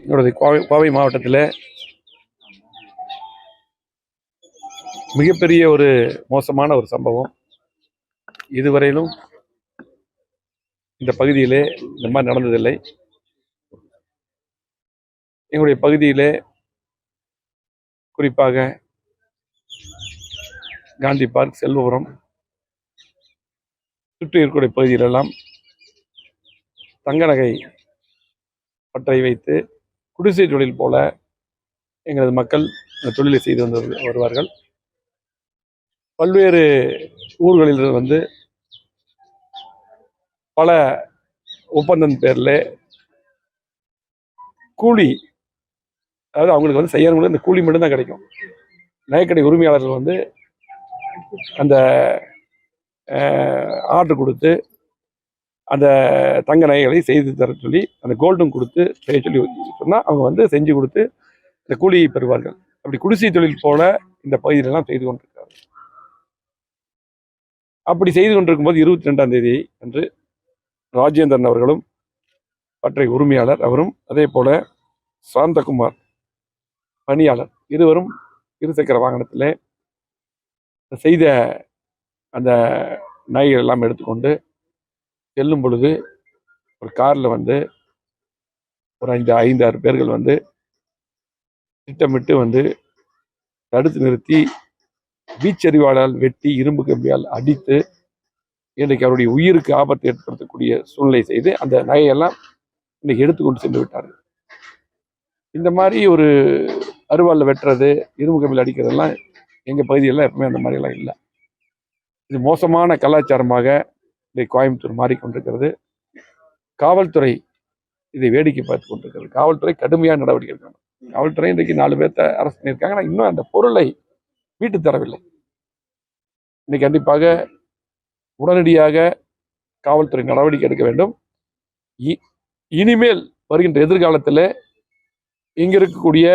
என்னோட கோவை மாவட்டத்தில் மிகப்பெரிய ஒரு மோசமான ஒரு சம்பவம். இதுவரையிலும் இந்த பகுதியிலே இந்த மாதிரி நடந்ததில்லை. எங்களுடைய பகுதியிலே குறிப்பாக காந்தி பார்க், செல்வபுரம் சுற்றி இருக்கக்கூடிய பகுதியிலெல்லாம் தங்க நகை பற்றை வைத்து குடிசை தொழில் போல எங்களது மக்கள் இந்த தொழிலை செய்து வருவார்கள். பல்வேறு ஊர்களில் வந்து பல ஒப்பந்தம் பேரில் கூலி, அதாவது அவங்களுக்கு வந்து செய்யறவங்களுக்கு இந்த கூலி மட்டும்தான் கிடைக்கும். நகைக்கடை உரிமையாளர்கள் வந்து அந்த ஆர்டர் கொடுத்து அந்த தங்க நகைகளை செய்து தர சொல்லி அந்த கோல்டும் கொடுத்து செய்ய சொல்லி சொன்னால் அவங்க வந்து செஞ்சு கொடுத்து இந்த கூலியை பெறுவார்கள். அப்படி குடிசை தொழில் போல இந்த பகுதியிலெல்லாம் செய்து கொண்டிருக்கிறார்கள். அப்படி செய்து கொண்டிருக்கும்போது 22ஆம் தேதி அன்று ராஜேந்திரன் அவர்களும் பற்றை உரிமையாளர் அவரும், அதே போல சாந்தகுமார் பணியாளர் இருவரும் இருசக்கர வாகனத்தில் செய்த அந்த நகைகள் எல்லாம் எடுத்துக்கொண்டு செல்லும் பொழுது ஒரு காரில் வந்து ஒரு 5-6 பேர்கள் வந்து திட்டமிட்டு வந்து தடுத்து நிறுத்தி வீச்செறிவாளால் வெட்டி இரும்பு கம்பியால் அடித்து இன்றைக்கு அவருடைய உயிருக்கு ஆபத்தை ஏற்படுத்தக்கூடிய சூழ்நிலை செய்து அந்த நகையெல்லாம் இன்னைக்கு எடுத்துக்கொண்டு சென்று விட்டார்கள். இந்த மாதிரி ஒரு அருவாளில் வெட்டுறது, இரும்பு கம்பியில் அடிக்கிறதெல்லாம் எங்கள் பகுதியெல்லாம் எப்பவுமே அந்த மாதிரியெல்லாம் இல்லை. இது மோசமான கலாச்சாரமாக இன்றைக்கு கோயம்புத்தூர் மாறிக்கொண்டிருக்கிறது. காவல்துறை இதை வேடிக்கை பார்த்து கொண்டிருக்கிறது. காவல்துறை கடுமையான நடவடிக்கை எடுக்கணும். காவல்துறை இன்றைக்கு 4 பேர்த்த அரெஸ்ட் பண்ணியிருக்காங்க. ஆனால் இன்னும் அந்த பொருளை மீட்டு தரவில்லை. இன்னைக்கு கண்டிப்பாக உடனடியாக காவல்துறை நடவடிக்கை எடுக்க வேண்டும். இனிமேல் வருகின்ற எதிர்காலத்தில் இங்க இருக்கக்கூடிய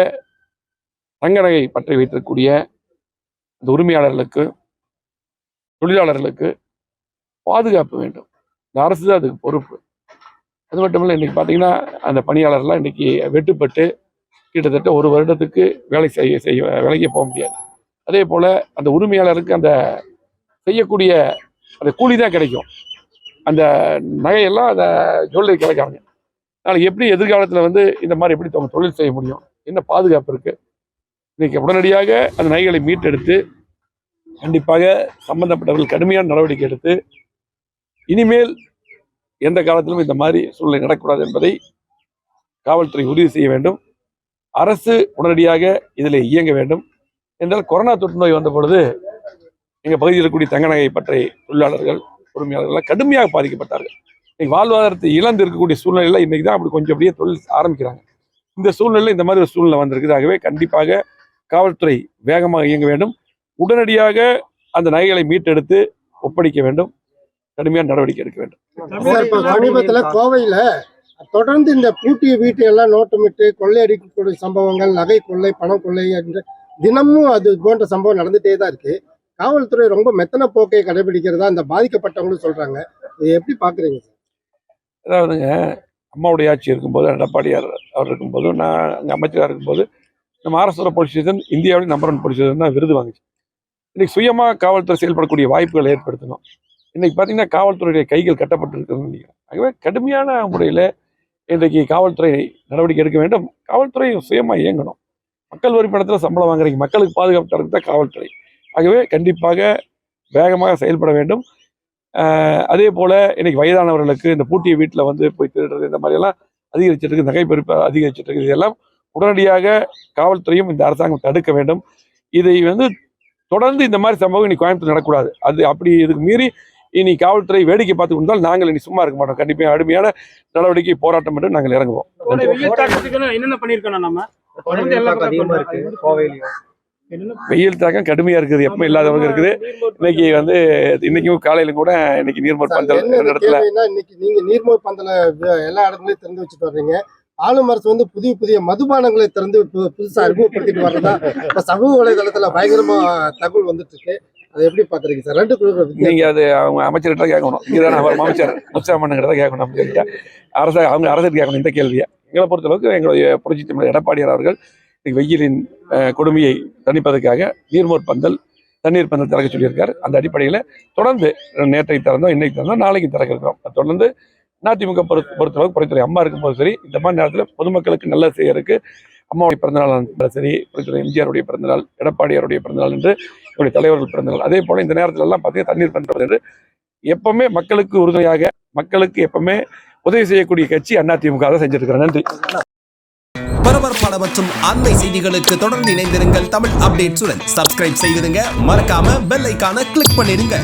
தங்க நகை பற்றி வைத்திருக்கக்கூடிய அந்த உரிமையாளர்களுக்கு, தொழிலாளர்களுக்கு பாதுகாப்பு வேண்டும். இந்த அரசு தான் அதுக்கு பொறுப்பு. அது மட்டும் இல்லை, இன்னைக்கு பார்த்தீங்கன்னா அந்த பணியாளர்லாம் இன்னைக்கு வெட்டுப்பட்டு கிட்டத்தட்ட 1 வருடத்துக்கு வேலைக்கு போக முடியாது. அதே போல அந்த உரிமையாளருக்கு அந்த செய்யக்கூடிய அந்த கூலி தான் கிடைக்கும். அந்த நகையெல்லாம் அந்த ஜுவல்லரி கிடைக்காங்க. அதனால் எப்படி எதிர்காலத்தில் வந்து இந்த மாதிரி எப்படி அவங்க தொழில் செய்ய முடியும்? என்ன பாதுகாப்பு இருக்கு? இன்னைக்கு உடனடியாக அந்த நகைகளை மீட்டெடுத்து கண்டிப்பாக சம்பந்தப்பட்டவர்கள் கடுமையான நடவடிக்கை எடுத்து இனிமேல் எந்த காலத்திலும் இந்த மாதிரி சூழ்நிலை நடக்கக்கூடாது என்பதை காவல்துறை உறுதி செய்ய வேண்டும். அரசு உடனடியாக இதில் இயங்க வேண்டும். என்றால் கொரோனா தொற்று நோய் வந்த பொழுது எங்கள் பகுதியில் இருக்கக்கூடிய தங்க நகை பற்றை தொழிலாளர்கள், உரிமையாளர்கள் கடுமையாக பாதிக்கப்பட்டார்கள். இன்னைக்கு வாழ்வாதாரத்தை இழந்து இருக்கக்கூடிய சூழ்நிலையில் இன்னைக்கு தான் அப்படி கொஞ்சம் அப்படியே தொழில் ஆரம்பிக்கிறாங்க. இந்த சூழ்நிலையில் இந்த மாதிரி ஒரு சூழ்நிலை வந்திருக்குது. ஆகவே கண்டிப்பாக காவல்துறை வேகமாக இயங்க வேண்டும். உடனடியாக அந்த நகைகளை மீட்டெடுத்து ஒப்படைக்க வேண்டும். கடுமையான நடவடிக்கை எடுக்க வேண்டும். சமீபத்தில் கோவையில தொடர்ந்து இந்த பூட்டிய வீட்டையெல்லாம் நோட்டமிட்டு கொள்ளையடிக்கக்கூடிய சம்பவங்கள், நகை கொள்ளை, பணம் கொள்ளை என்று தினமும் அது போன்ற சம்பவம் நடந்துட்டே தான் இருக்கு. காவல்துறை ரொம்ப மெத்தன போக்கை கடைபிடிக்கிறதா அந்த பாதிக்கப்பட்டவங்களும் சொல்றாங்க. இதை எப்படி பாக்குறீங்க சார்? அதாவதுங்க, அம்மாவுடைய ஆட்சி இருக்கும்போது, எடப்பாடியார் அவர் இருக்கும்போது, நான் அங்கே அமைச்சராக இருக்கும்போது நம்ம ஆர்எஸ்புரம் போலீஸ் ஸ்டேஷன் இந்தியாவிலே நம்பர் 1 போலீஸ் ஸ்டேஷன் தான் விருது வாங்குச்சு. இன்னைக்கு சுயமாக காவல்துறை செயல்படக்கூடிய வாய்ப்புகளை ஏற்படுத்தணும். இன்னைக்கு பார்த்தீங்கன்னா காவல்துறையுடைய கைகள் கட்டப்பட்டிருக்குன்னு நினைக்கிறேன். ஆகவே கடுமையான முறையில் இன்றைக்கு காவல்துறை நடவடிக்கை எடுக்க வேண்டும். காவல்துறை சுயமாக இயங்கணும். மக்கள் வரி பணத்தில் சம்பளம் வாங்குறீங்க, மக்களுக்கு பாதுகாப்பு தரது தான் காவல்துறை. ஆகவே கண்டிப்பாக வேகமாக செயல்பட வேண்டும். அதே போல் இன்னைக்கு வயதானவர்களுக்கு இந்த பூட்டிய வீட்டில் வந்து போய் திருடுறது இந்த மாதிரியெல்லாம் அதிகரிச்சிருக்கு, நகை பறிப்பு அதிகரிச்சிருக்கு. இதெல்லாம் உடனடியாக காவல்துறையும் இந்த அரசாங்கம் தடுக்க வேண்டும். இதை வந்து தொடர்ந்து இந்த மாதிரி சம்பவம் இன்னைக்கு கோயம்புத்தூர் நடக்கூடாது. அது அப்படி இதுக்கு மீறி இனி காவல்துறை வேடிக்கை பார்த்து கொண்டால் நாங்கள் இனி சும்மா இருக்க மாட்டோம். கண்டிப்பாக கடுமையான நடவடிக்கை, போராட்டம் என்று நாங்கள் இறங்குவோம். வெயில் தாக்கம் கடுமையா இருக்குது, எப்பவும் இல்லாதவங்க இருக்குது. இன்னைக்கு வந்து இன்னைக்கும் காலையில கூட இன்னைக்கு நீர்மோர் பந்தல் இடத்துல இன்னைக்கு நீங்க நீர்மோர் பந்தல எல்லா இடத்துலயும் திறந்து வச்சுட்டு வர்றீங்க. ஆளும் அரசு வந்து புதிய மதுபானங்களை திறந்து புதுசா அறிமுகப்படுத்திட்டு வர்றதா இப்ப சமூக வலைதளத்துல பயங்கரமா தகவல் வந்துட்டு இருக்கு. அதை எப்படி பாக்குறீங்க சார்? ரெண்டு குழு நீங்க அது அவங்க அமைச்சர்கிட்ட கேட்கணும். இங்கதானே அவர் அமைச்சர் முத்துசாமண்ணங்கிட்ட கேட்கணும். அமைச்சர்கிட்ட அவங்க அரசுக்கு கேட்கணும் இந்த கேள்வியை. எங்களை பொறுத்தளவுக்கு எங்களுடைய புரட்சி தமிழர் எடப்பாடியார் அவர்கள் வெயிலின் கொடுமையை தணிப்பதற்காக நீர்மோர் பந்தல், தண்ணீர் பந்தல் திறக்க சொல்லியிருக்காரு. அந்த அடிப்படையில் தொடர்ந்து நேற்றை திறந்தோம், இன்னைக்கு திறந்தோம், நாளைக்கு திறக்க இருக்கிறோம். தொடர்ந்து அதிமுக பொறுத்தளவுக்கு புரட்சித்துறை அம்மா இருக்கும்போது சரி, இந்த மாதிரி நேரத்தில் பொதுமக்களுக்கு நல்ல செய்யறதுக்கு அம்மாவுடைய பிறந்தநாள் இருந்தாலும் சரி, புரட்சித்துறை எம்ஜிஆருடைய பிறந்தநாள், எடப்பாடியாருடைய பிறந்தநாள் என்று என்னுடைய தலைவர்கள் பிறந்தநாள், அதே போல இந்த நேரத்துல எல்லாம் பார்த்தீங்கன்னா தண்ணீர் பந்தல் என்று எப்பவுமே மக்களுக்கு உறுதுணையாக, மக்களுக்கு எப்பவுமே உதவி செய்யக்கூடிய கட்சி அதிமுக தான் செஞ்சிருக்கிறேன். நன்றி. பரபரப்பான மற்றும் அண்மை செய்திகளுக்கு தொடர்ந்து இணைந்திருங்கள் தமிழ் அப்டேட்ஸுடன். சப்ஸ்கிரைப் செய்திருங்க, மறக்காம பெல் ஐகானை கிளிக் பண்ணிடுங்க.